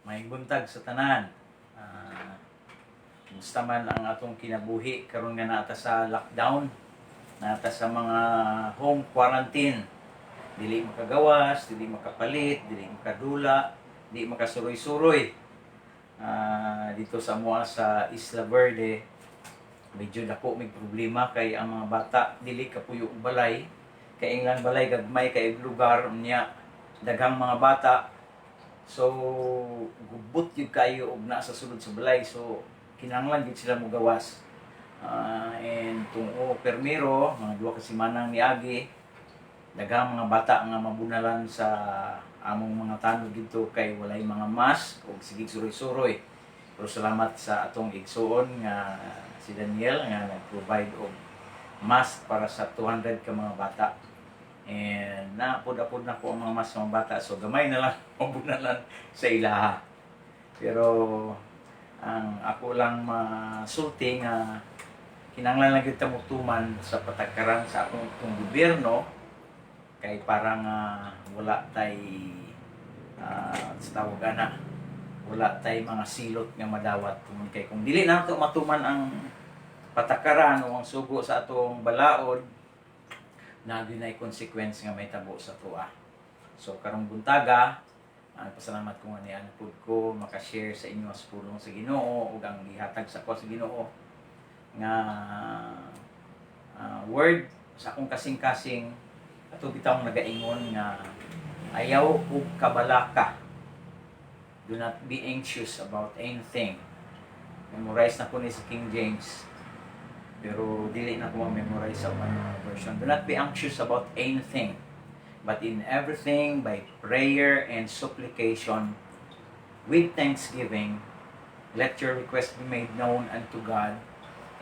May buntag sa tanan. Musta man ang atong kinabuhi karon nga nata sa lockdown, nata sa mga home quarantine. Dili makagawas, dili makapalit, dili makadula, dili makasuroy-suroy. Dito sa mua sa Isla Verde, medyo dako may problema kay ang mga bata dili kapuyo og balay. Kay inglan balay gagmay kay lugar niya daghang mga bata. So gubot yung kayo og naa sa sulod sa balay, so kinahanglan gid sila mo gawas. And tungo permero mga duha ka semanang niagi daghang mga bata nga mabunalan sa among mga tanod dito kay walay mga mask o sige suroy-suroy. Pero salamat sa atong igsuon nga si Daniel nga nag-provide og mask para sa 200 ka mga bata. And napod-apod na po ang mga mas mga bata, so gamay na lang mabunalan sa ilaha. Pero ang ako lang masulti nga kinahanglan lang kita mutuman sa patakaran sa atong gobyerno kay parang wala tay sa tawag ana, wala tay mga silot nga madawat kay kung dili nato matuman ang patakaran o ang sugo sa atong balaod na ginay consequence nga may tabo sa tuwa. So karong buntaga, pasalamat ko nga ni pud ko maka-share sa inyo as pulong sa Ginoo ug ang gihatag sa ko sa Ginoo nga word sa akong kasing-kasing ato bitawng nagaingon nga ayaw ug kabalaka. Do not be anxious about anything. Memorize na ko ni sa King James. Pero dili na ko ma-memorize sa mga version. Do not be anxious about anything, but in everything by prayer and supplication with thanksgiving let your request be made known unto God,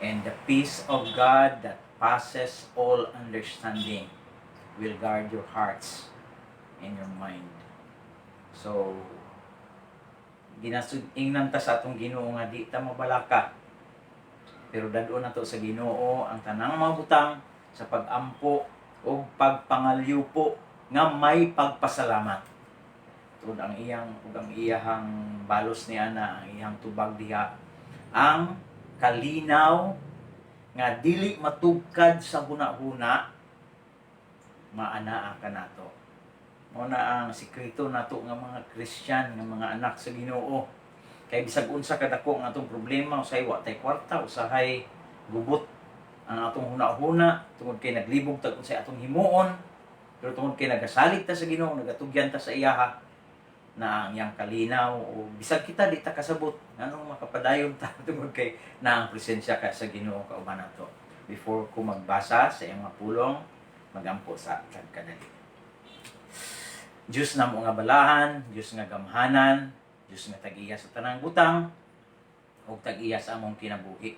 and the peace of God that passes all understanding will guard your hearts and your mind. So ginasud-ingnan ta sa atong Ginoo nga di ta mabalaka, pero dadon nato sa Ginoo ang tanang mga butang sa pag-ampo o pagpangalyo po nga may pagpasalamat. Tud ang iyahang balos ni ana, ang iyang tubag diha, ang kalinaw nga dili matugkad sa huna-huna maanaa ka nato. Mao na ang sikreto nato nga mga Kristyan, nga mga anak sa Ginoo. Kay bisag unsa kadako ang atong problema, usay wa tay kwarta, usahay gubot ang atong huna-huna tungod kay naglibog tag unsay atong himuon, pero tungod kay nagasalig ta sa Ginoo, nagatugyan ta sa iyaha na ang iyang kalinaw o bisag kita di ta kasabot nganong makapadayon ta tungod kay na ang presensya ka sa Ginoo kauban nato. Before ko magbasa sa iyang mga pulong, magampo sa kadali. Diyos na mo nga balahan, Diyos nga gamhanan, Diyos nga tag-iya sa tanang butang o tag-iya sa among kinabuhi.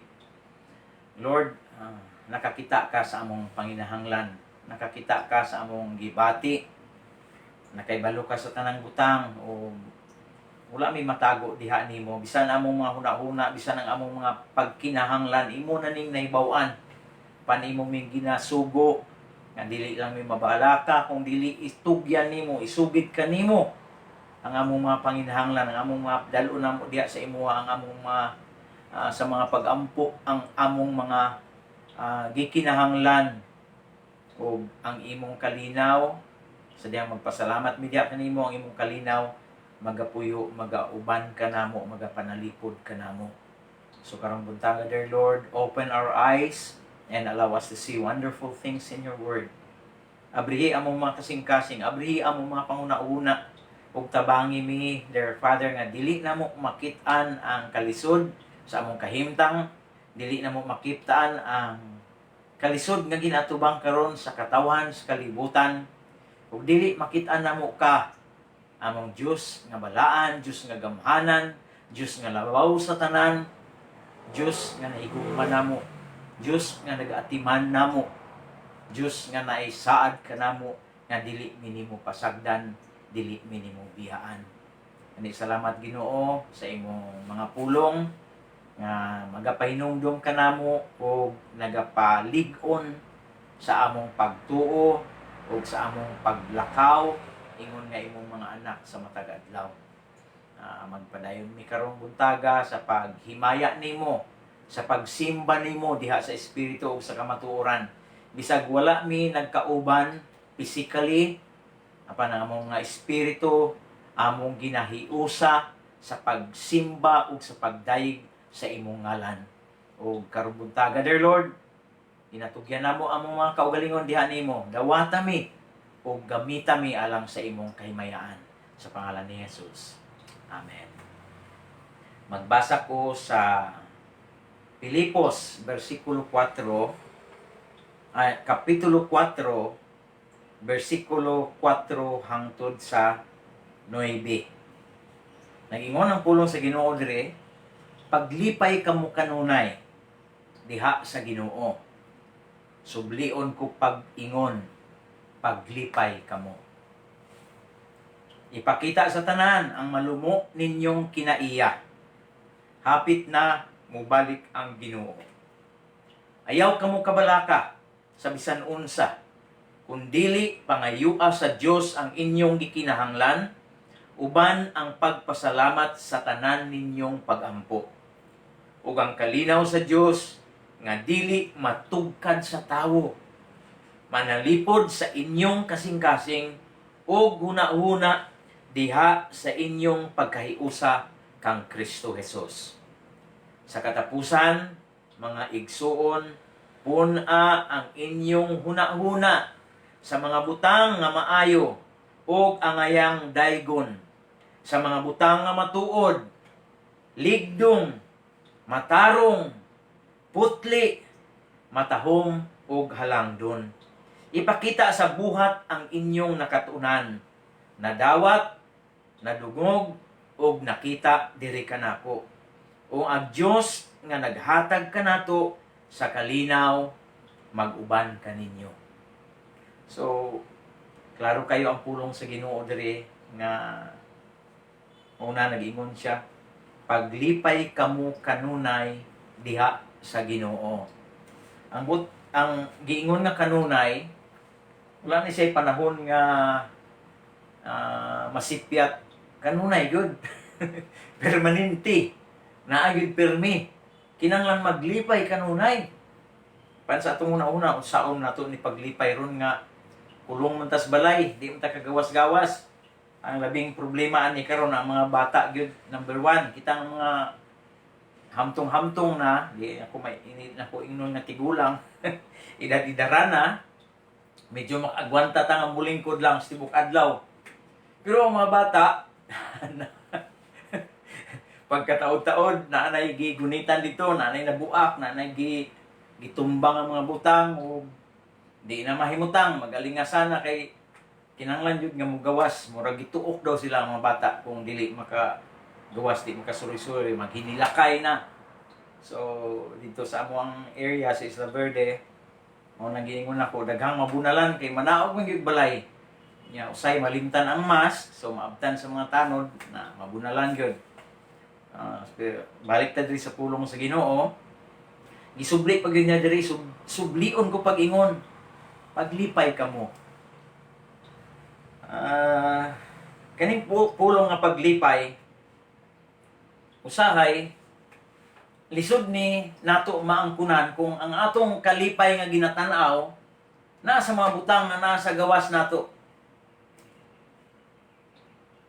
Lord, nakakita ka sa among panginahanglan, nakakita ka sa among gibati, nakaibalo ka sa tanang butang o wala may matago diha nimo. Bisan among mga huna-huna, bisan ang among mga pagkinahanglan, imo na ning naibaw-an. Panimo ming ginasugo, nga dili lang may mabalaka, kung dili istugyan nimo, isugid ka nimo ang among mga panginahanglan, ang among mga dalo na mo diha sa imuha, ang among mga sa mga pag-ampo, ang among mga gikinahanglan o ang imong kalinaw. Sa diyang magpasalamat mi diha kanimo, ang imong kalinaw magapuyo, magauban ka namo, magapanalipod ka namo. So karong buntaga, dear Lord, open our eyes and allow us to see wonderful things in your word. Abrihi among mga kasing-kasing, abrihi among mga panguna-una, ug tabangi mi, dear Father, nga dili na mo makit-an ang kalisod sa among kahimtang, dili na mo makit-an ang kalisod nga ginatubang karon sa katawan, sa kalibutan, ug dili makit-an na mo ka among Diyos nga balaan, Diyos nga gamhanan, Diyos nga labaw sa tanan, Diyos nga naigugma namo, Diyos nga nag-atiman namo, Diyos nga naisaad ka namo, nga dili minimo pasagdan, dili minimo biyaan. Ani salamat Ginoo sa imong mga pulong nga magapahinumdum ka namo o nagapalig-on sa among pagtuo o sa among paglakaw ingon nga imong mga anak sa matag adlaw. Magpadayon mi karong buntaga sa paghimaya nimo, sa pagsimba nimo diha sa espiritu ug sa kamatuoran. Bisag wala mi nagkauban physically, apan ang among nga espiritu among ginahiusa sa pagsimba ug sa pagdayeg sa imong ngalan. O karong buntaga, dear Lord, ginatugyan namo among mga kaugalingon diha nimo. Dawata mi ug gamita mi alang sa imong kahimayaan, sa pangalan ni Jesus. Amen. Magbasa ko sa Pilipos, versikulo 4, kapitulo 4, versikulo 4 hangtod sa 9. Nag-ingon ang pulong sa Ginoo dire, paglipay kamo kanunay diha sa Ginoo. Sublion ko pag-ingon, paglipay kamo. Ipakita sa tanan ang malumo ninyong kinaiya. Hapit na mubalik ang Ginoo. Ayaw kamo kabalaka sa bisan unsa, kundili pangayua sa Dios ang inyong gikinahanglan, uban ang pagpasalamat sa tanan ninyong pagampo. Ug ang kalinaw sa Dios nga dili matugkad sa tawo, manalipod sa inyong kasing-kasing o huna-huna diha sa inyong pagkahiusa kang Kristo Jesus. Sa katapusan, mga igsuon, puna ang inyong huna-huna sa mga butang nga maayo o angayang daygon, sa mga butang nga matuod, ligdong, matarong, putli, matahom ug halangdon. Ipakita sa buhat ang inyong nakatunan, nadawat, nadungog, ug nakita diri kanako. O ang Dios nga naghatag kanato sa kalinaw, mag-uban kaninyo. So, klaro kayo ang pulong sa Ginoo diri nga una nag-ingon siya, paglipay kamo kanunay diha sa Ginoo. Ang giingon nga kanunay, wala ni siya panahon nga masipyat, kanunay gyud. Permanente, naagid permi. Kinanglan maglipay kanunay. Pan sa atong una-una, unsaon nato ni paglipay ron nga kulong man tas balay, di man ta kagawas-gawas. Ang labing problema ani karon ang mga bata gyud, number 1, kita ang mga hamtong-hamtong na, di ako may init na ko ingnon nga tigulang, idad-idara na, medyo makagwanta ta nga mulingkod lang sa tibok adlaw. Pero ang mga bata, pagkataod-taod, naanay gigunitan dito, naanay nabuak, naanay gitumbang ang mga butang, o di na mahimutang, magalingasan na kay kinanglan jud nga mugawas, murag gituok daw sila ang mga bata kung dili makagawas, di makasuri-suri, maghinilakay na. So, dito sa amuang area sa Isla Verde, mo nagiingon ako, daghang mabunalan kay manaog man gyud balay. Nya usay malimtan ang mask, so maabtan sa mga tanod na mabunalan gyud. Balik ta diri sa pulong sa Ginoo. Gisubli pag niya diri, sublion ko pag-ingon, paglipay kamo. Kaning pulong nga paglipay, usahay lisod ni nato maangkunan kung ang atong kalipay nga ginatan-aw nasa mga butang na nasa gawas nato.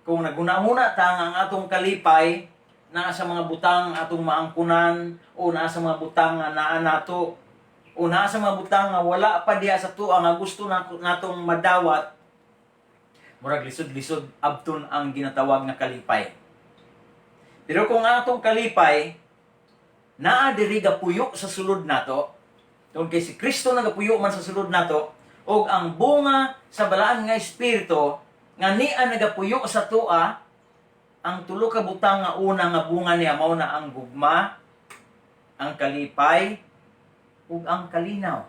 Kung naguna-una ta ang atong kalipay nasa mga butang atong maangkunan o nasa mga butang nga naa nato o nasa mga butang nga wala pa diha sa tuwa nga gusto natong madawat, murag lisod-lisod abton ang ginatawag nga kalipay. Pero kung atong kalipay naa diri gapuyo sa sulod nato, tungod kay si Kristo nagapuyo man sa sulod nato, og ang bunga sa balaan nga espiritu nga niya nagapuyo sa tua, ang tulo ka butang nga una nga bunga niya mao na ang gugma, ang kalipay, ug ang kalinaw.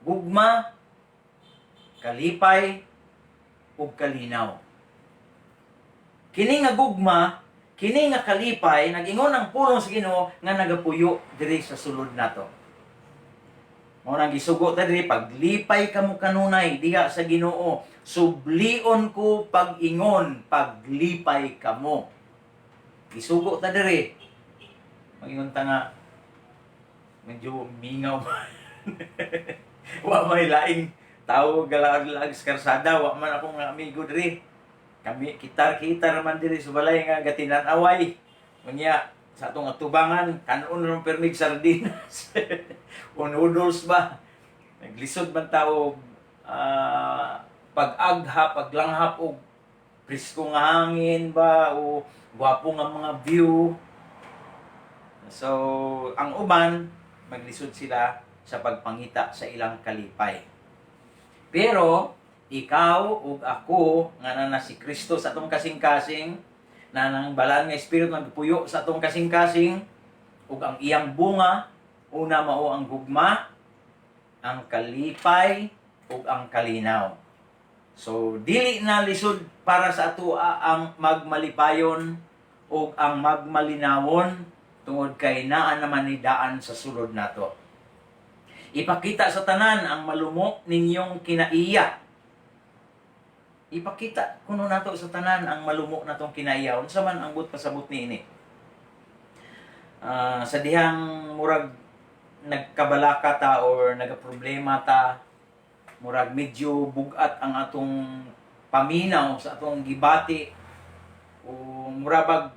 Gugma, kalipay, ug kalinaw. Kini nga gugma, kini nga kalipay, nag-ingon ang pulong sa Ginoo nga nagapuyo diri sa sulod nato. Mao nang gisugo ta diri, paglipay kamo kanunay diha sa Ginoo, sublion ko pag-ingon, paglipay kamo. isugo ta diri. Mangingon ta nga medyo mingaw. Wa may laing tao galaag sa karsada, wa man akong mga amigo diri. Kami kitar-kitar man diri sa balay nga gatinan-away. Unya sa atong atubangan, kanon ron permig sardinas. O noodles ba? Naglisod man tao pag-agha, paglanghap og presko nga hangin ba o gwapo nga mga view. So, ang uban maglisod sila sa pagpangita sa ilang kalipay. Pero ikaw ug ako nga na si Kristo sa atong kasing-kasing, na nang balaan nga espiritu nagpuyo sa atong kasing-kasing, ug ang iyang bunga una mao ang gugma, ang kalipay ug ang kalinaw. So dili na lisod para sa atoa ang magmalipayon ug ang magmalinawon tungod kay naa naman ni daan sa sulod nato. Ipakita sa tanan ang malumok ninyong kinaiya. Ipakita kuno nato sa tanan ang malumok natong kinaiya. Unsa man ang pasabot niini? Sa dihang murag nagkabalaka ta or nagaproblema ta, murag medyo bugat ang atong paminaw sa atong gibati, o murabag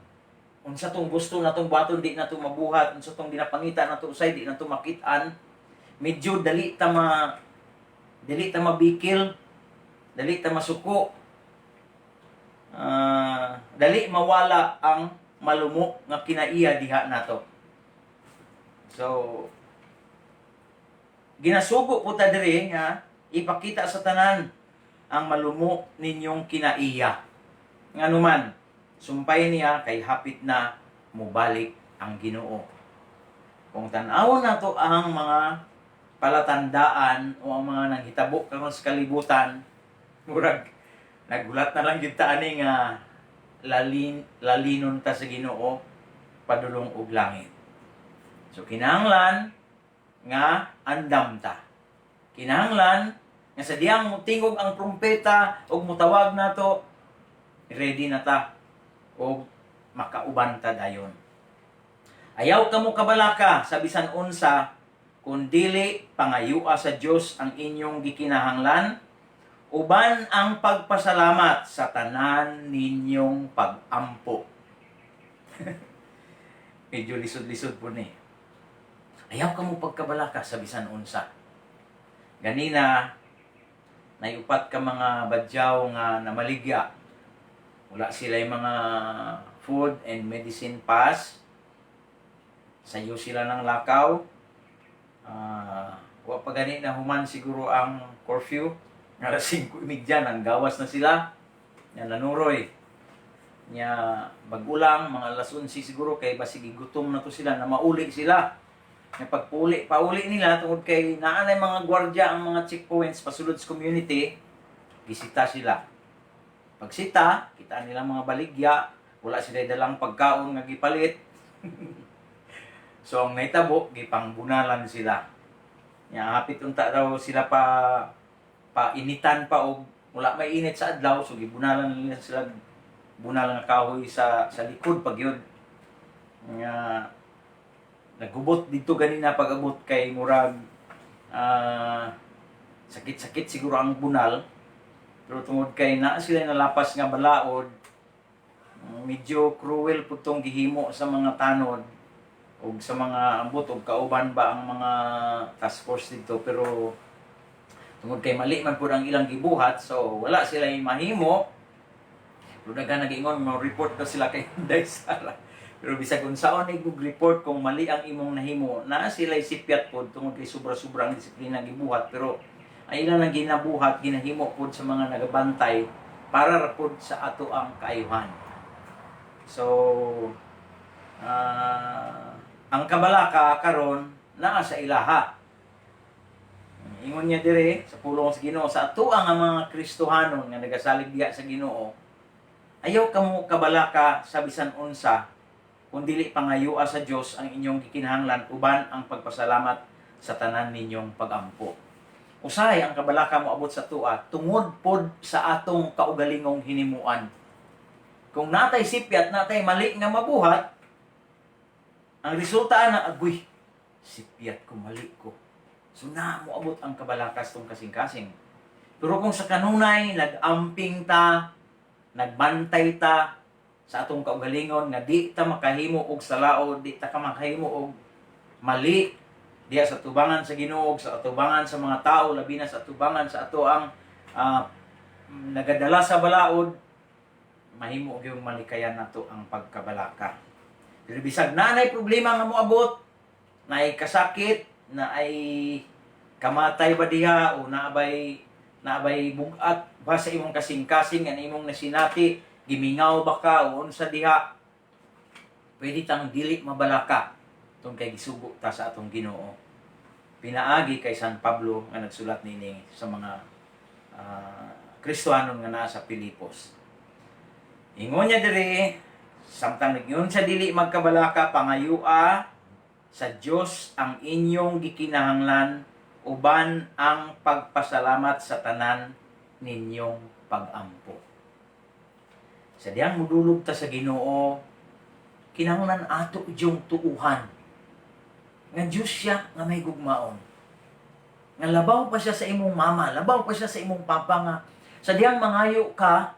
unsa tong gusto natong buhaton di nato mabuhat, unsa tong ginapangita nato usay di nato makit-an, medyo dali ta mabikil, dali ta masuko, dali mawala ang malumok nga kinaiya diha nato. So ginasugo po ta diri nga ipakita sa tanan ang malumok ninyong kinaiya. Nganuman, sumpay niya kay hapit na mubalik ang Ginoo. Kung tan-awon nato ang mga palatandaan o ang mga nanghitabo karon sa kalibutan, murag nagulat na lang gyud ta ani nga lalinon ta sa Ginoo padulong og langit. So kinahanglan nga andam ta. Kinahanglan nga sa diyang mutingog ang trumpeta ug mutawag nato, ready na ta o makauban ta dayon. Ayaw kamo kabalaka sa bisan unsa kun dili pangayua sa Dios ang inyong gikinahanglan, uban ang pagpasalamat sa tanan ninyong pag-ampo. Medyo lisod-lisod po ni. Ayaw ka mo pagkabalaka sa bisan unsa. Ganina, naiupat ka mga badyaw nga namaligya. Wala sila yung mga food and medicine pass. Sayo sila ng lakaw. Wa pa gani na human siguro ang curfew. Nga 5:30 nang gawas na sila. Nga nanuroy. Nga bagulang, mga alas 11 siguro kay basig gutom na to sila na mauli sila. Nga pauli nila tungod kay naanay mga gwardiya ang mga checkpoints pasulod sa community, bisita sila. Pagsita, kita nila mga baligya, wala sila dalang pagkaon nga gipalit. So ang naitabo, gipangbunalan sila. Nga hapit unta daw sila painitan pa og wala may init sa adlaw, so gibunalan nila sila bunalan nga kahoy sa likod pag yun. Nga nagubot dito ganina pag-abot kay murag sakit-sakit siguro ang bunal, pero tungod kay naa sila nalapas nga balaod, medyo cruel po itong gihimo sa mga tanod o sa mga ambot o kauban ba ang mga task force dito, pero tungod kay mali man po ang ilang gibuhat, so wala sila yung mahimo. Pero nag-ingon mo report daw sila kay Inday Sara. Pero bisag unsaon ay report kung mali ang imong nahimo, na sila sipyat pod tungod kay sobra-sobra ang disiplina gibuhat, pero ay ilang nang ginabuhat ginahimo pod sa mga nagabantay para ra pod sa ato ang kaayuhan. So ang kabalaka karon naa sa ilaha. Ingon niya dire sa pulong sa Ginoo sa ato ang mga Kristohanon nga nagasalig diha sa Ginoo. Ayaw kamo kabalaka sa bisan unsa kung dili pangayua sa Dios ang inyong gikinahanglan uban ang pagpasalamat sa tanan ninyong pag-ampo. Usahay ang kabalaka mo abot sa tuwa tungod pod sa atong kaugalingong hinimuan. Kung natay sipyat, natay mali nga mabuhat, ang resulta na, agoy, sipyat ko, mali ko. So na mo abot ang kabalakas tong kasing-kasing. Pero kung sa kanunay, nag-amping ta, nagbantay ta, sa atong kaugalingon, nga di ta makahimo og salaod, di ta ka makahimo og mali, diya sa tubangan sa Ginoo, sa atubangan sa mga tao, labi na sa atubangan sa ato ang nagadala sa balaod, mahimo og yung malikayan nato ang pagkabalaka. Pero bisag na nay problema nga moabot, na ay kasakit, na ay kamatay ba diha o naabay bugat ba sa imong kasing-kasing nga imong nasinati, gimingaw ba ka o unsa diha, pwede tang dili mabalaka tong kay gisugo ta sa atong Ginoo. Pinaagi kay San Pablo nga nagsulat nini sa mga Kristiyanon nga naa sa Pilipos. Ingon niya diri, samtang nagyon sa dili magkabalaka, pangayua sa Dios ang inyong gikinahanglan uban ang pagpasalamat sa tanan ninyong pag-ampo. Sa diyang mudulog ta sa Ginoo, kinahanglan ato yung tuuhan. Nga Diyos siya nga may gugmaon. Nga labaw pa siya sa imong mama, labaw pa siya sa imong papa nga. Sa diyang mangayo ka,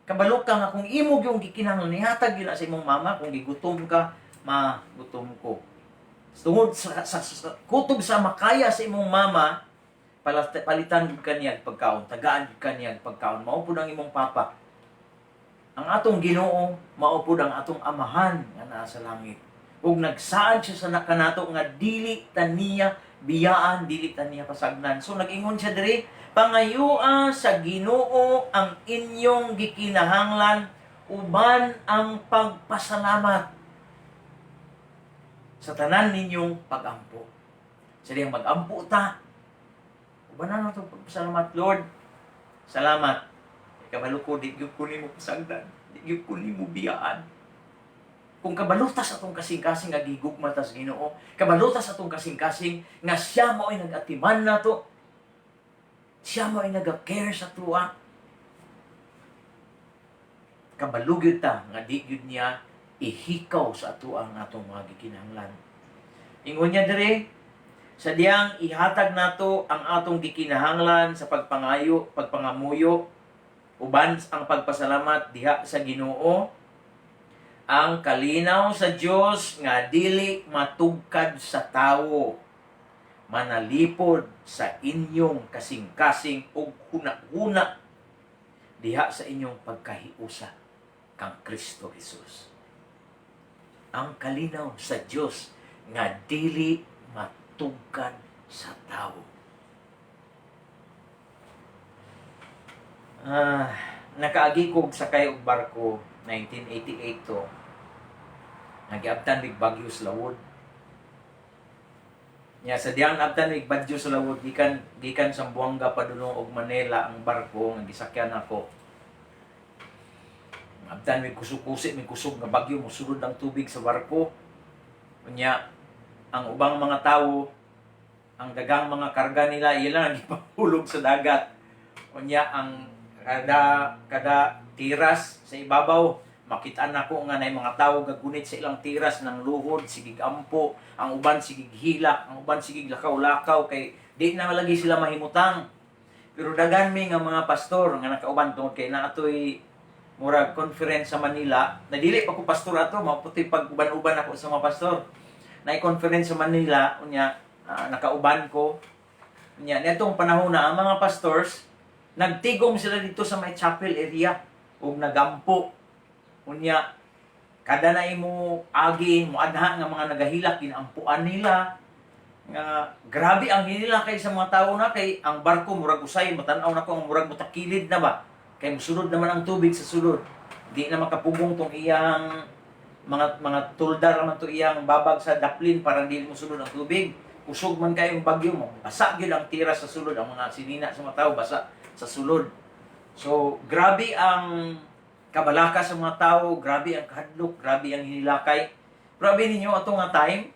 kabalo ka nga kung imog yung gikinahanglan, nihatag yun sa imong mama, kung gigutom ka, magutom ko. Tungod sa kutob sa makaya sa imong mama, palitan gud kaniya pagkaon, tagaan gud kaniya pagkaon. Mao pud ang imong papa. Ang atong Ginoo mao pud ang atong amahan nga naa sa langit. Ug nagsaad siya sa kanato nga dili ta niya biyaan, dili ta niya pasagnan. So nag-ingon siya diri, pangayua sa Ginoo ang inyong gikinahanglan uban ang pagpasalamat sa tanan ninyong pag-ampo. Sa diyang mag-ampo ta, ubanan na itong pagpasalamat, Lord. Salamat. Kabalo ko, di gyud ko nimo pasagdan, di gyud ko nimo biyaan. Kung kabalutas atong kasing-kasing nga gigugma ta sa Ginoo, kabalutas atong kasing-kasing nga siya mo ay nag-atiman nato, siya mo ay nag-care sa tuwa. Kabalo gyud ta nga di gyud niya ihikaw sa ato ang atong mga gikinahanglan. Ingon niya diri, sa diyang ihatag nato ang atong gikinahanglan sa pagpangamuyo, uban ang pagpasalamat diha sa Ginoo, ang kalinaw sa Dios nga dili matugkad sa tawo, manalipod sa inyong kasing-kasing ug huna-huna diha sa inyong pagkahiusa kang Kristo Jesus. Ang kalinaw sa Dios nga dili matugkad sa tawo. Nakaagi kog sakay og barko 1988 to. Nagiabtan mig Bagyo sa Lawod. Nya sa diyang abtan mig Bagyo sa Lawod, gikan Zamboanga padulong og Manila ang barko nga gisakyan ako. Abtan may kusog-kusig, may kusog nga bagyo, musulod ang tubig sa barko. Kunya, ang ubang mga tao, ang dagang mga karga nila, ilan ang ipahulog sa dagat. Kunya, ang kada tiras sa ibabaw, makitaan ako nga na mga tao gagunit sa ilang tiras ng luhod, sigig ampo, ang uban sigig hila, ang uban sigig lakaw-lakaw, kay di na malagi sila mahimutang. Pero dagan mi nga mga pastor nga nakauban tungod kay naatoy murag conference sa Manila, nadili pa ko pastor ato, maputi pag uban-uban ako sa mga pastor. Na-conference sa Manila, unya nakauban ko. Unya nitong panahon na ang mga pastors nagtigom sila dito sa may chapel area ug nagampo. Unya kada na imo agi mo adha nga mga nagahilak ginampuan nila. Nga grabe ang hinilakay sa mga tao na kay ang barko murag usay, matan-aw na ko ang murag mutakilid na ba. Kay musulod naman ang tubig sa sulod. Di na makapugong tong iyang mga tuldar naman to iyang babag sa daplin para di musulod ang tubig. Usog man kayong bagyo mo. Basa gyud ang tira sa sulod, ang mga sinina sa mga tao basa sa sulod. So grabe ang kabalaka sa mga tao, grabe ang kahadlok, grabe ang hinilakay. Grabe ninyo ato nga time.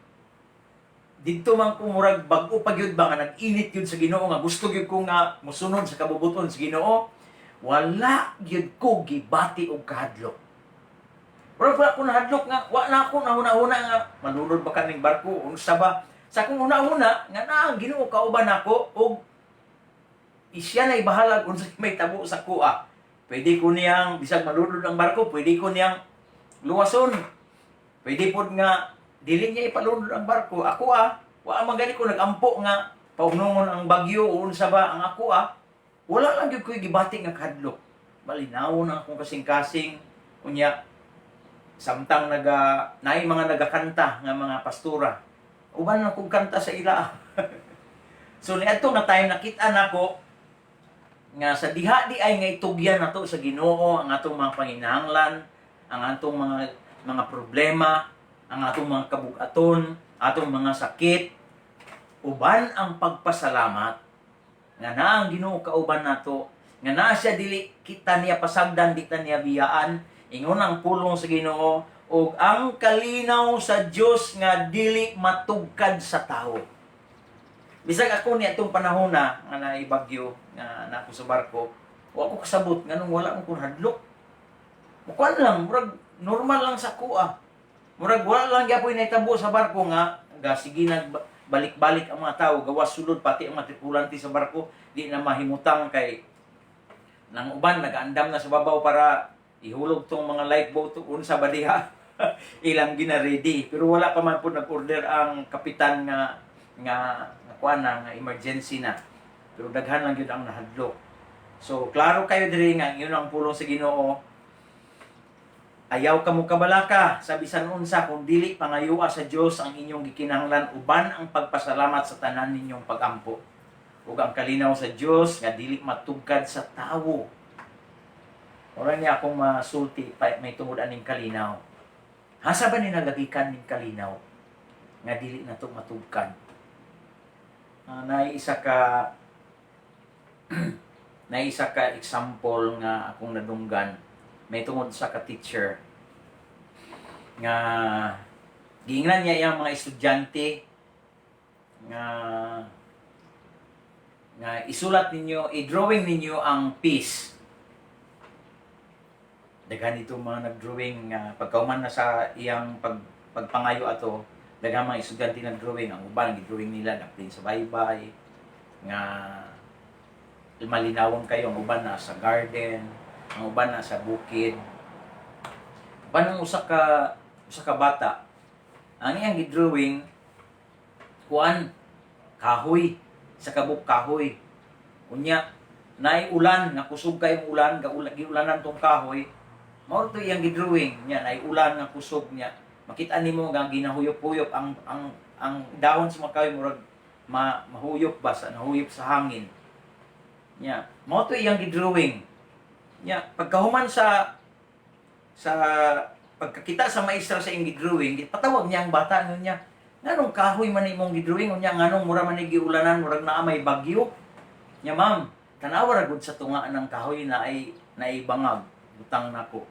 Dito man ko murag bag-o pa gyud ba nga nag-init gyud sa Ginoo nga gusto gyud ko nga mosunod sa kabubuton sa Ginoo. Wala gyud ko gibati og kahadlok. Murag wala ko nahadlok nga, wa na ako nahuna-huna nga, malunod ba kaming barko, unsa ba? Sa akong huna-huna, nga na ang Ginoo kauban ako, o isya na ibahalag kung may tabo sa kuha. Pwede ko niyang, bisag malunod ang barko, pwede ko niyang luwason. Pwede po nga, dili niya ipalunod ang barko. Ako wa magani ko nagampo nga, paunungon ang bagyo, o unsa ba ang ako wala lang yung ko'y gibati nga kadlok. Malinaw na akong kasing-kasing, unya, samtang naay mga nagakanta nga mga pastura. Uban na kong kanta sa ila. So niadto nga time nakita nako nga sa diha di ay nga itugyan nato sa Ginoo ang atong mga panginahanglan, ang atong mga problema, ang atong mga kabug-aton, atong mga sakit. Uban ang pagpasalamat nga na ang Ginoo kauban nato, nga na siya dili kita niya pasagdan, di ta niya biyaan. Ingon ang pulong sa Ginoo ug ang kalinaw sa Dios nga dili matugkad sa tawo. Bisag ako ni atong panahon na nga naibagyo nga nako sa barko, wa ko kasabot nganong wala ko hadlok. Mukuan lang, murag normal lang sa kuha. Murag wala lang gyapon nahitabo sa barko nga sige balik-balik ang mga tao, gawas sulod pati ang mga tripulante sa barko, di na mahimutang kay nang uban nagaandam na sa babaw para ihulog tong mga lifeboat unsa ba diha. Ilang gina-ready pero wala pa man po nag-order ang kapitan nga kuan nga emergency na. Pero daghan lang gyud ang nahadlok. So klaro kayo diri nga yun ang pulong sa Ginoo. Ayaw kamo kabalaka sa bisan unsa kung dili pangayua sa Dios ang inyong gikinahanglan uban ang pagpasalamat sa tanan ninyong pagampo. Ug ang kalinaw sa Dios nga dili matugkad sa tawo. Ora niya akong masulti may tungod aning kalinaw. Hasa ba ni nagagikan ning kalinaw nga dili nato matugkad? Naisa ka example nga akong nadunggan. May tungod sa ka-teacher nga giingnan niya yung mga estudyante nga isulat ninyo, i-drawing ninyo ang peace. Daghan ito mga nag-drawing nga pagkauman na sa iyang pagpangayo ato, daghan mga estudyante nag-drawing, ang uban gi-drawing nila napin sa baybay nga malinawon kayo, ang uban na sa garden, ang uban na sa bukid. Uban ang usa ka bata, ang iyang gi-drawing kuan kahoy, sa kabuk kahoy. Unya naay ulan nga kusog kayong ulan, giulanan tong kahoy. Mao to iyang gi-drawing nya, naay ulan nga kusog niya. Makita nimo nga ginahuyop-huyop ang dahon sa mga kahoy murag mahuyop ba sa nahuyop sa hangin. Nya, mao to iyang gi-drawing. Nya, pagkahuman sa pagkakita sa maestra sa iyang gi-drawing, patawag niya ang bata niya. Nganong kahoy man imong gi-drawing unya nganong mura man ni giulanan murag naa may bagyo. Nya, ma'am, tanawa ra gud sa tungaan ng kahoy na ay bangag butang nako.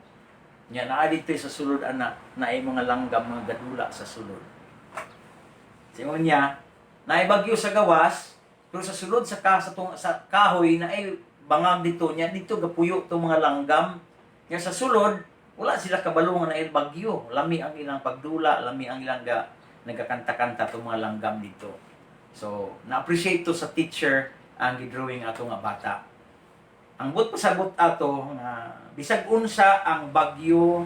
Nya naa dito sa sulod ana naay mga langgam mga gadula sa sulod. Singon niya, naay bagyo sa gawas, pero sa sulod sa kahoy na ay bangag dito niya, dito gapuyo itong mga langgam. Nga sa sulod, wala sila kabalo nga na bagyo. Lami ang ilang pagdula, lami ang ilang nagkakanta-kanta itong mga langgam dito. So, na-appreciate to sa teacher ang gidrawing ato nga bata. Ang but pasabot ato nga bisag unsa ang bagyo,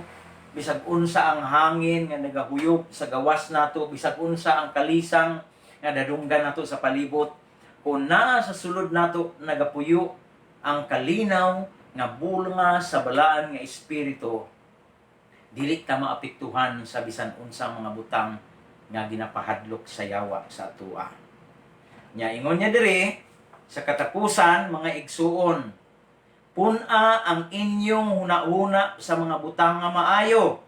bisag unsa ang hangin nga nagahuyop sa gawas nato, bisag unsa ang kalisang nga dadunggan nato sa palibot, kung naa sa sulod nato nagapuyo ang kalinaw nga bulunga sa balaan nga espiritu, dili ta maapektuhan sa bisan unsang mga butang nga ginapahadlok sa yawa sa atua. Nya ingon niya diri sa katapusan mga igsuon, puna ang inyong hunahuna sa mga butang nga maayo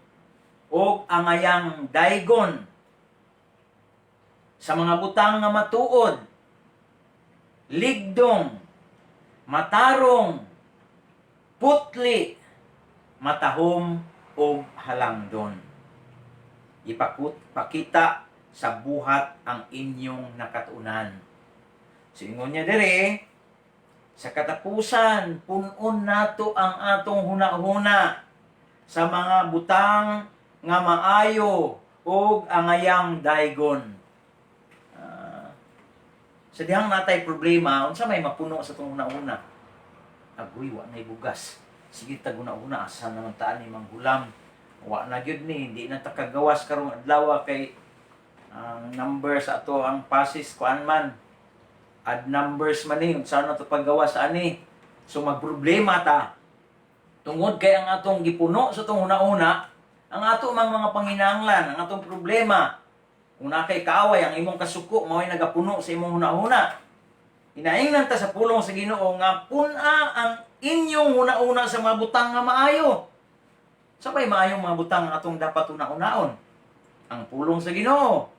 o angayang daygon sa mga butang nga matuod, ligdong, matarong, putli, matahom o halangdon. Pakita sa buhat ang inyong nakatunan. So ingon niya diri, sa katapusan, punon nato ang atong hunahuna sa mga butang nga maayo ug angayang daygon. Sa dihang natay problema, unsa may mapuno sa itong una-una? Agoy, wa na'y bugas. Sige, taguna-una, asa naman taan ni manggulam. Wa na gyud ni, hindi na takagawas karong adlaw kay ang number sa ato ang pasis kuan man. Add numbers man ni, unsa na to paggawas ani. So magproblema ta. Tungod kay ang atong gipuno sa itong una-una, ang ato mga panginahanglan, ang atong problema. Una kay kaaway, ang imong kasuko, mao'y nagapuno sa imong una-una. Inaingnan ta sa pulong sa Ginoo nga puna ang inyong una-una sa mga butang nga maayo. Sabay maayong mga butang ang atong dapat una-unaon. Ang pulong sa Ginoo.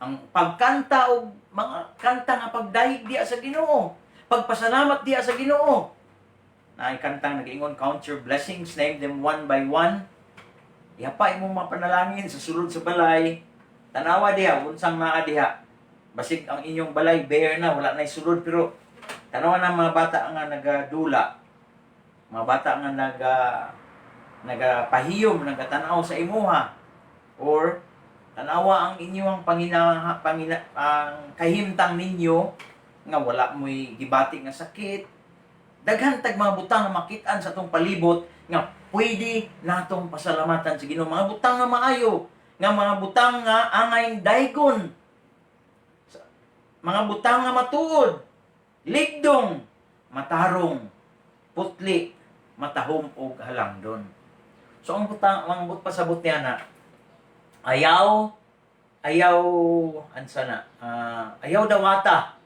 Ang pagkanta o mga kanta nga pagdahig diya sa Ginoo. Pagpasalamat diya sa Ginoo. Na kantang nag-ingon, count your blessings, name them one by one. Ihapa imong mga panalangin sa sulod sa balay. Tanawa diha, unsang naa diha. Basig ang inyong balay, bare na, wala na'y sulod. Pero tanawa na mga bata nga nagadula. Mga bata nga nagapahiyom, nagatanaw sa imuha. Or tanawa ang inyong ang kahimtang ninyo nga wala mo'y gibati nga sakit. Daghan tag mga butang nga makitaan sa atong palibot nga pwede natong pasalamatan sa Ginoo. Mga butang nga maayo, nga mga butang nga angay daygon. Mga butang nga matuod, ligdong, matarong, putli, matahom o halangdon. So ang butang, mga pasabot niya na, ayaw dawata,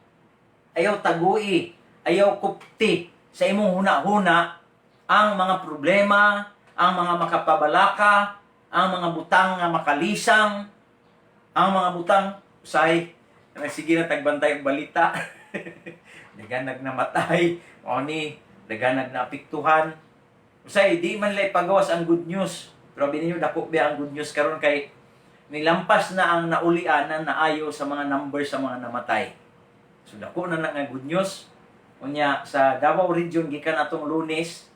ayaw tagui, ayaw kupti, sa imong huna-huna, ang mga problema, ang mga makapabalaka, ang mga butang nga makalisang, ang mga butang, sige na tagbantay ang balita, daganag namatay, o ni, daganag na apiktuhan, usay, di man lay pagawas ang good news, pero bininyo dako ba ang good news karon kay nilampas na ang naulian na naayo sa mga numbers sa mga namatay. So dako na nga good news. Unya sa Davao Region gikan atong Lunes,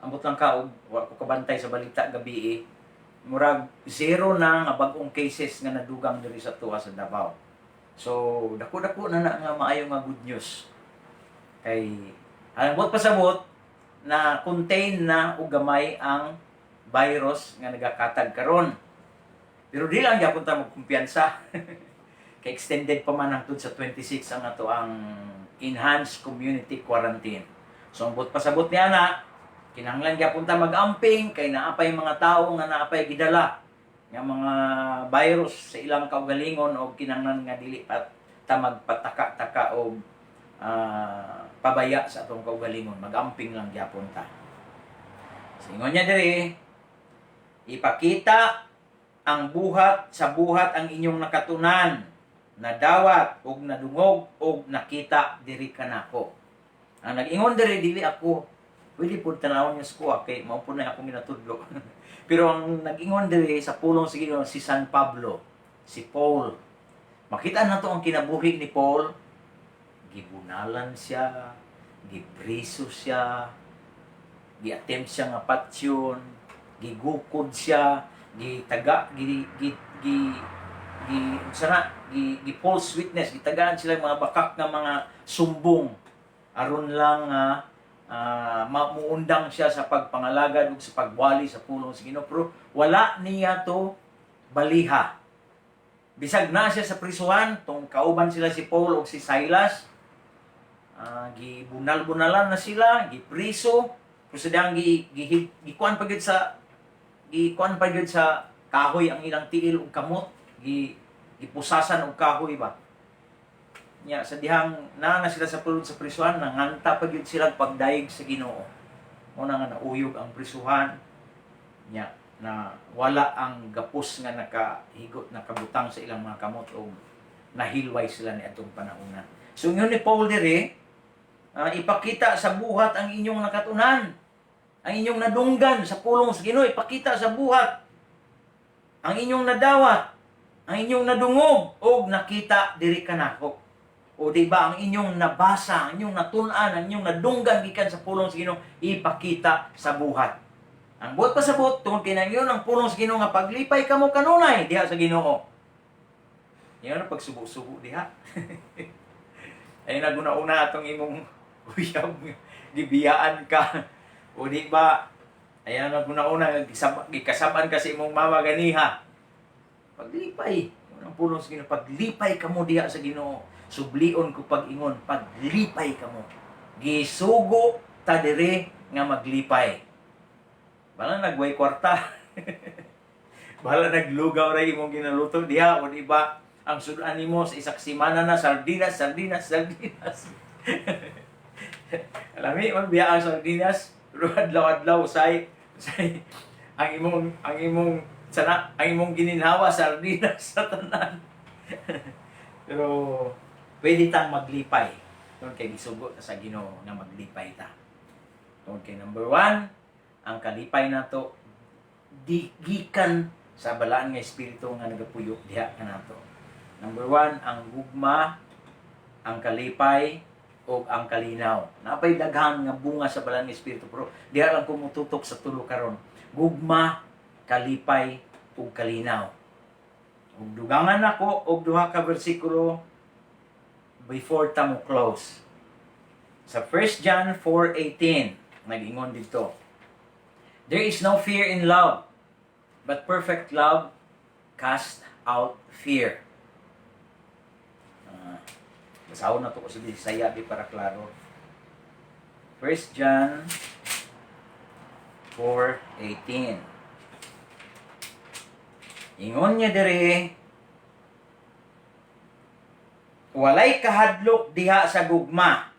ambot lang kaog, wa ko kabantay sa balita gabi murag zero na nga bag-ong cases nga nadugang diri sa tuwa sa Davao. So dako-dako na nga maayo nga good news. Kay ambot pasabot na contain na og gamay ang virus nga nagakatag karon. Pero di lang gyapon ta magkumpiyansa. Kay extended pa man hangtod sa 26 ang ato ang enhanced community quarantine. So ambot pasabot niya na kinahanglan gyapon ta mag-amping kay naapay mga tawo nga naapay gidala nga mga virus sa ilang kaugalingon o kinahanglan nga dili pa ta magpataka-taka o pabaya sa atong kaugalingon. Mag-amping lang gyapon ta. Singon niya diri, ipakita ang buhat sa buhat ang inyong nakatunan, nadawat og nadungog og nakita diri kanako. Ang nag-ingon diri dili ako, pwede po tanawon niya sa kay mao po na ako minatudlo. Pero ang nag-ingon diri sa pulong sa Ginoo si San Pablo, si Paul. Makita nato ang kinabuhi ni Paul, gibunalan siya, gipriso siya, gi-attempt siya nga patsyon, gigukod siya, false witness, gitagaan sila mga bakak nga mga sumbong aron lang mamuundang siya sa pagpangalagad ug sa pagwali sa pulong sa Ginoo. Pero wala niya to baliha. Bisag na siya sa prisuhan, tong kauban sila si Paul ug si Silas, gibunal-bunalan na sila, gipriso, pero sadang gikuan pa gyud sa kahoy ang ilang tiil ug kamot, gipusasan og kahoy ba. Nya sa dihang na sila sa pulong sa prisuhan, nanganta pa gyud sila pagdaig sa Ginoo. Una nga nauyog ang prisuhan. Nya na wala ang gapos nga nakahigot nakabutang sa ilang mga kamot o nahilway sila ni atong panahon. So yun ni Paul diri, ipakita sa buhat ang inyong nakatunan, ang inyong nadunggan sa pulong sa Ginoo, ipakita sa buhat ang inyong nadawat, ang inyong nadungog o nakita diri kanako. O diba ang inyong nabasa, ang inyong natun-an, ang inyong nadunggan gikan sa pulong sa Ginoo, ipakita sa buhat. Ang buot pasabot tungod kay nang ang pulong sa Ginoo nga paglipay kamo kanunay diha sa Ginoo. Yan ang pagsubo-subo diha. Ay naguna-una atong imong uyab gibiyaan ka. O di ba? Ayan naguna-una gikasaban ka sa imong mama ganiha. Paglipay, ang pulong sa Ginoo, paglipay kamo diha sa Ginoo. Sublion ko pag-ingon, paglipay kamo. Gisugo ta dire nga maglipay. Bala nagway kwarta. Bala naglugaw ra imong ginaluto diha o di ba? Ang sudan nimo sa isak semana na sardinas. Alami man biya ang sardinas, pero adlaw-adlaw say ang imong gininhawa sardinas sa tanan. Pero pwede tang maglipay. Tungod kay gisugo ta sa Ginoo nga maglipay ta. Tungod kay number 1, ang kalipay nato di gikan sa balaan nga espiritu nga nagapuyo diha kanato. Number 1, ang gugma, ang kalipay, o ang kalinaw. Napay daghang nga bunga sa balaan nga espiritu, pero diha lang kumututok sa tulo karon. Gugma, kalipay, ug kalinaw. Ug dugangan ako og duha ka bersikulo before ta mo close. Sa 1 John 4:18, nag-ingon dito. There is no fear in love, but perfect love casts out fear. Basahon na to ko sa Bisaya di para klaro. 1 John 4:18. Ingon niya diri, walay kahadlok diha sa gugma.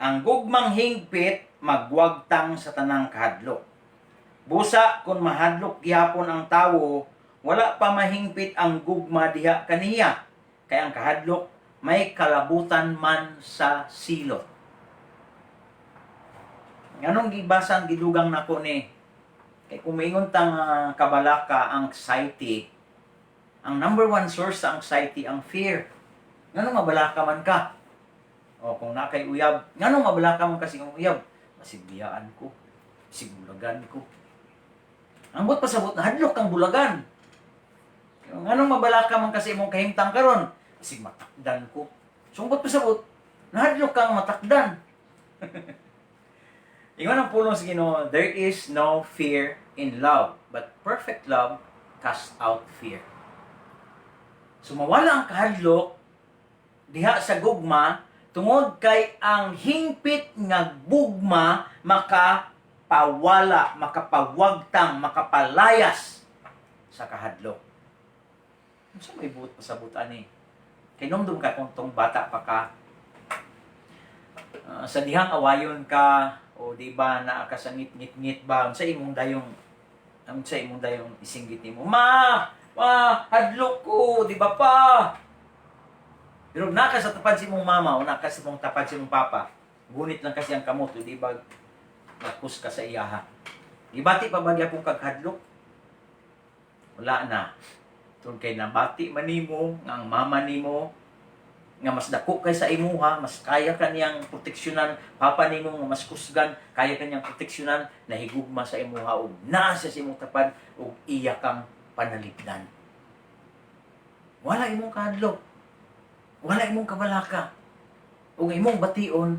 Ang gugmang hingpit magwagtang sa tanang kahadlok. Busa kung mahadlok gihapon ang tawo, wala pa mahingpit ang gugma diha kaniya. Kaya ang kahadlok may kalabutan man sa silot. Nganong gibasa ang gidugang nako ni? Kay kung maingon tang kabalaka, anxiety, ang number 1 source sa anxiety ang fear. Nganong mabalaka man ka? O kung nakay uyab, nganong mabalaka man kasi ang uyab? Masigbiyaan ko, sigulagan ko. Ang bot pasabot na hadlok kang bulagan. Nganong mabalaka man kasi imong kahimtang karon? Kasi matakdan ko. Sungkot pasabot, nahadlok kang matakdan. Ingon ang pulong sa Ginoo, there is no fear in love, but perfect love casts out fear. Sumawala ang kahadlok diha sa gugma tungod kay ang hingpit nga bugma makapawala, makapawagtang, makapalayas sa kahadlok. Unsa may buot pasabot ani? Kay nung ka kung tong bata pa ka, sa dihang awayon ka, o di ba naa ka sa ngit-ngit ba, sa imong dayong isinggit nimo, ma, hadlok ko, di ba pa? Pero naka sa tapad si mong mama o naka sa mong tapad si mong papa, gunit lang kasi ang kamot, di ba nakus ka sa iyaha. Ibati pa ba gyapon kag hadlok? Wala na. Tungod kay nabati man nimo nga ang mama nimo nga mas dako kay sa imuha, mas kaya kaniyang proteksyonan, papa nimo nga mas kusgan, kaya kaniyang proteksyonan, nahigugma sa imuha ug naa sa imong tapad ug iya kang panalipdan. Wala imong kahadlok. Wala imong kabalaka. Ug imong bation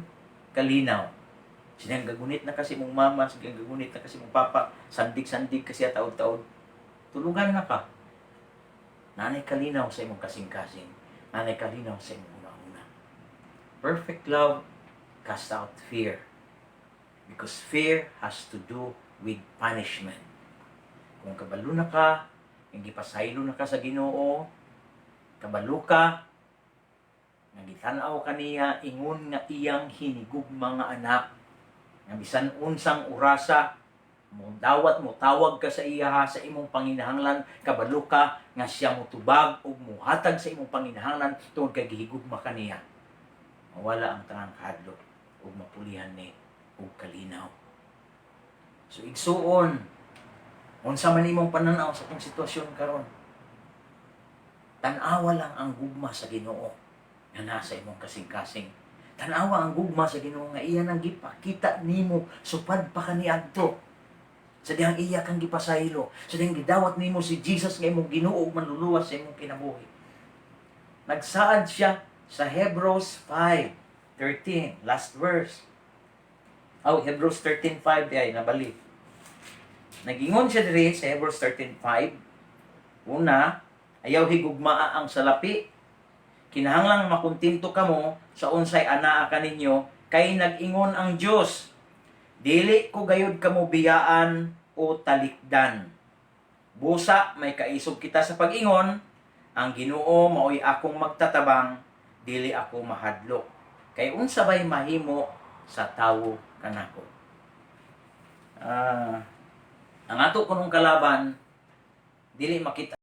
kalinaw. Sinang gagunit na kasi mong mama, sinang gagunit na kasi mong papa, sandig-sandig kasi taod-taod. Tulugan na ka. Nanay kalinaw sa imong kasing-kasing. Nanay kalinaw sa imong una-una. Perfect love casts out fear. Because fear has to do with punishment. Kung kabalo na ka, hindi pasaylo na ka sa Ginoo, kabalo ka, nagitanaw kaniya, ingon nga iyang hinigugma nga anak, nga bisan unsang orasa, mo dawat mo tawag ka sa iya sa imong panginahanglan, kabalo ka nga siya mo tubag ug muhatag sa imong panginahanglan tungod kay gihigugma kaniya. Mawala ang tanang kahadlok ug mapulihan ni ug kalinaw. So igsuon, unsa man imong pananaw sa atong sitwasyon karon? Tan-awa lang ang gugma sa Ginoo nga nasa imong kasing-kasing. Tan-awa ang gugma sa Ginoo nga iya nang gipakita nimo supad pa kaniadto Sa dihang iya kang gipasaylo, sa dihang gidawat nimo si Jesus nga imong Ginoo ug manluluwas sa imong kinabuhi. Nagsaad siya sa Hebrews 5:13, last verse. Hebrews 13:5 ay nabali. Nagingon siya diri sa Hebrews 13:5. Una, ayaw higugmaa ang salapi. Kinahanglang makuntinto kamo sa unsay anaa kaninyo kay nag-ingon ang Dios. Dili ko gayud kamo biyaan o talikdan. Busa may kaisog kita sa pag-ingon, ang Ginoo maoy akong magtatabang, dili ako mahadlok. Kay unsa bay mahimo sa tawo kanako. Ang ato kunong kalaban dili makita